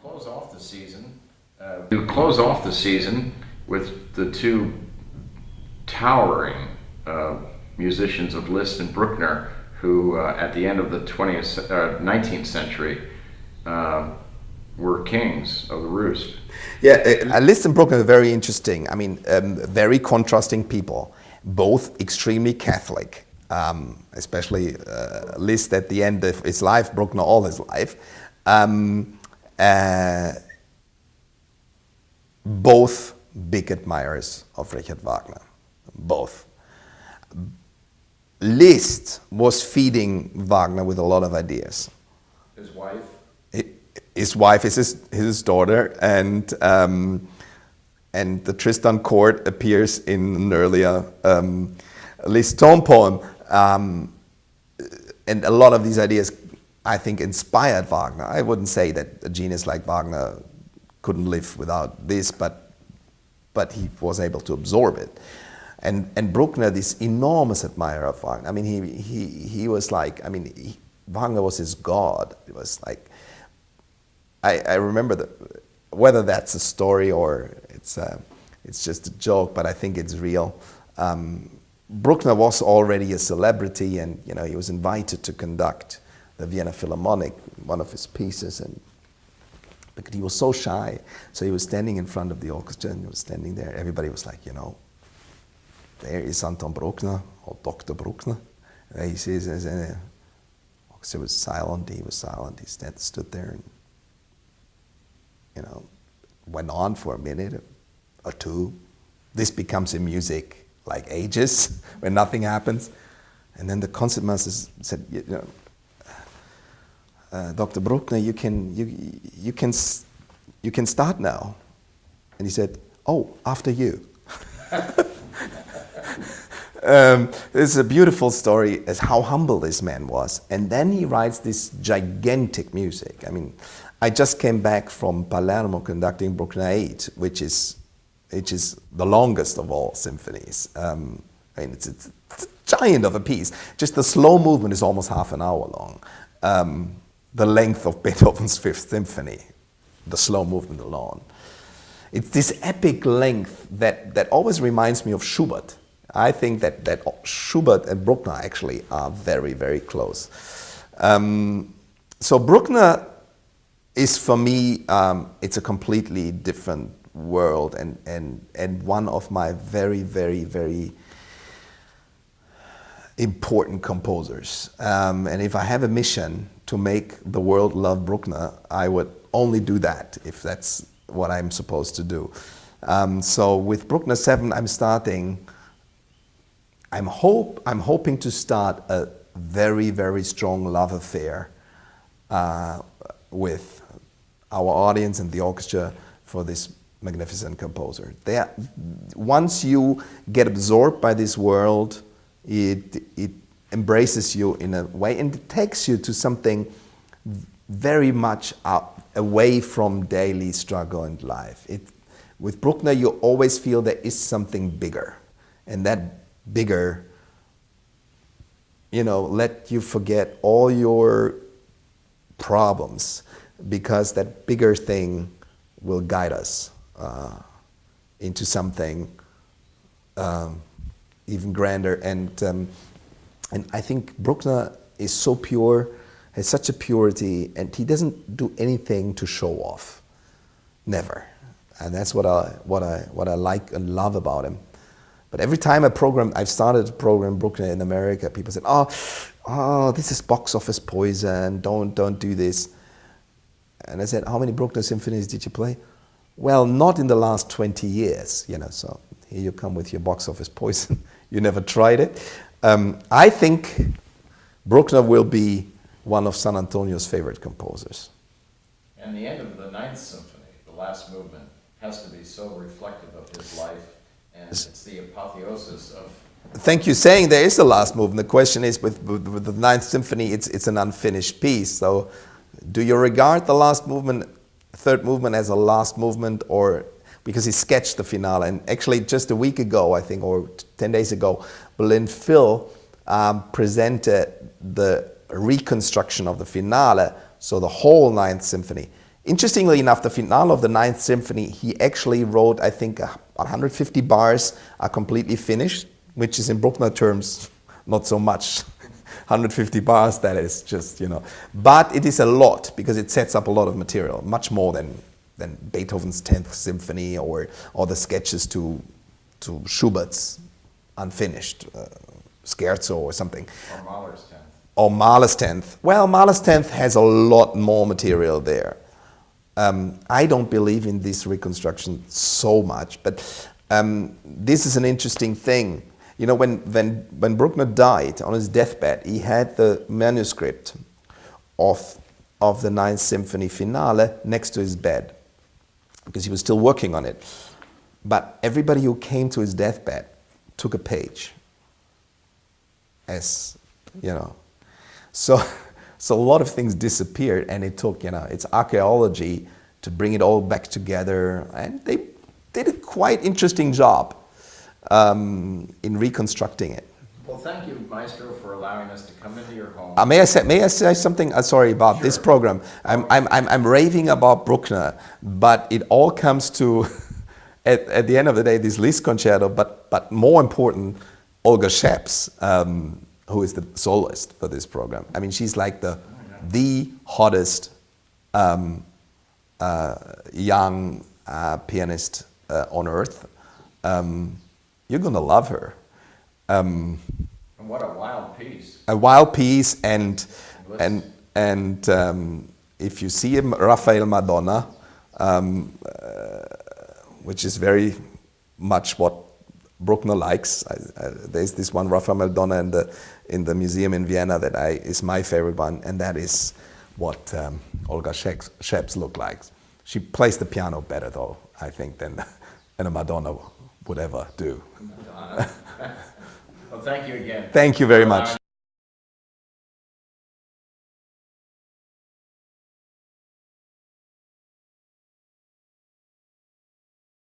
close off the season. To close off the season with the two towering musicians of Liszt and Bruckner, who at the end of the 19th century were kings of the roost. Yeah, Liszt and Bruckner are very interesting. I mean, very contrasting people, both extremely Catholic, especially Liszt at the end of his life, Bruckner all his life. Both big admirers of Richard Wagner, both. Liszt was feeding Wagner with a lot of ideas. His wife? His wife is his daughter, and the Tristan chord appears in an earlier Liszt tone poem. And a lot of these ideas, I think, inspired Wagner. I wouldn't say that a genius like Wagner couldn't live without this, but he was able to absorb it. And Bruckner, this enormous admirer of Wagner. I mean, he was like, I mean, Wagner was his god. It was like, I remember whether that's a story or it's just a joke, but I think it's real. Bruckner was already a celebrity, and he was invited to conduct the Vienna Philharmonic, one of his pieces, but he was so shy, so he was standing in front of the orchestra, and he was standing there. Everybody was like, there is Anton Bruckner, or Dr. Bruckner. And he says, the orchestra was silent. He was silent. He stood there, and went on for a minute or two. This becomes a music like ages when nothing happens, and then the concertmaster said, Dr. Bruckner, you can start now. And he said, oh, after you. It's a beautiful story as how humble this man was. And then he writes this gigantic music. I mean, I just came back from Palermo conducting Bruckner 8, which is the longest of all symphonies. I mean, it's a giant of a piece. Just the slow movement is almost half an hour long. The length of Beethoven's Fifth Symphony, the slow movement alone. It's this epic length that always reminds me of Schubert. I think that Schubert and Bruckner actually are very, very close. So Bruckner is, for me, it's a completely different world, and one of my very, very, very important composers. And if I have a mission to make the world love Bruckner, I would only do that if that's what I'm supposed to do. So with Bruckner 7, I'm hoping to start a very, very strong love affair with our audience and the orchestra for this magnificent composer. Once you get absorbed by this world, it embraces you in a way, and it takes you to something very much away from daily struggle and life. With Bruckner, you always feel there is something bigger, and that bigger, let you forget all your problems, because that bigger thing will guide us into something even grander. And I think Bruckner is so pure, has such a purity, and he doesn't do anything to show off, never. And that's what I like and love about him. But every time I've started a program Bruckner in America, people said, oh, this is box office poison, don't do this. And I said, how many Bruckner symphonies did you play? Well, not in the last 20 years, so here you come with your box office poison. You never tried it. I think Bruckner will be one of San Antonio's favorite composers. And the end of the Ninth Symphony, the last movement, has to be so reflective of his life, and it's the apotheosis of... Thank you. Saying there is a last movement. The question is, with the Ninth Symphony, it's an unfinished piece. So, do you regard the last movement, third movement, as a last movement, or because he sketched the finale? And actually, just a week ago, I think, or 10 days ago, Berlin Phil presented the reconstruction of the finale, so the whole Ninth Symphony, Interestingly enough, the finale of the Ninth Symphony, he actually wrote, I think, 150 bars are completely finished, which is in Bruckner terms not so much. 150 bars, that is just, you know. But it is a lot because it sets up a lot of material, much more than Beethoven's 10th Symphony or the sketches to Schubert's unfinished scherzo or something. Or Mahler's 10th. Or Mahler's 10th. Well, Mahler's 10th has a lot more material there. I don't believe in this reconstruction so much, but this is an interesting thing. You know, when Bruckner died on his deathbed, he had the manuscript of the Ninth Symphony finale next to his bed because he was still working on it. But everybody who came to his deathbed took a page, as you know. So a lot of things disappeared, and it took, you know, it's archaeology to bring it all back together, and they did a quite interesting job in reconstructing it. Well, thank you, Maestro, for allowing us to come into your home. May I say something? Sorry about Sure. this program. I'm raving about Bruckner, but it all comes to at the end of the day this Liszt concerto. But more important, Olga Scheps, who is the soloist for this program. I mean, she's like the hottest young pianist on earth. You're gonna love her. And what a wild piece. A wild piece, and if you see Raphael Madonna, which is very much what Bruckner likes. There's this one Raphael Madonna in the museum in Vienna that is my favorite one, and that is what Olga Scheps looked like. She plays the piano better, though, I think, than a Madonna would ever do. Well, thank you again. Thank you very much.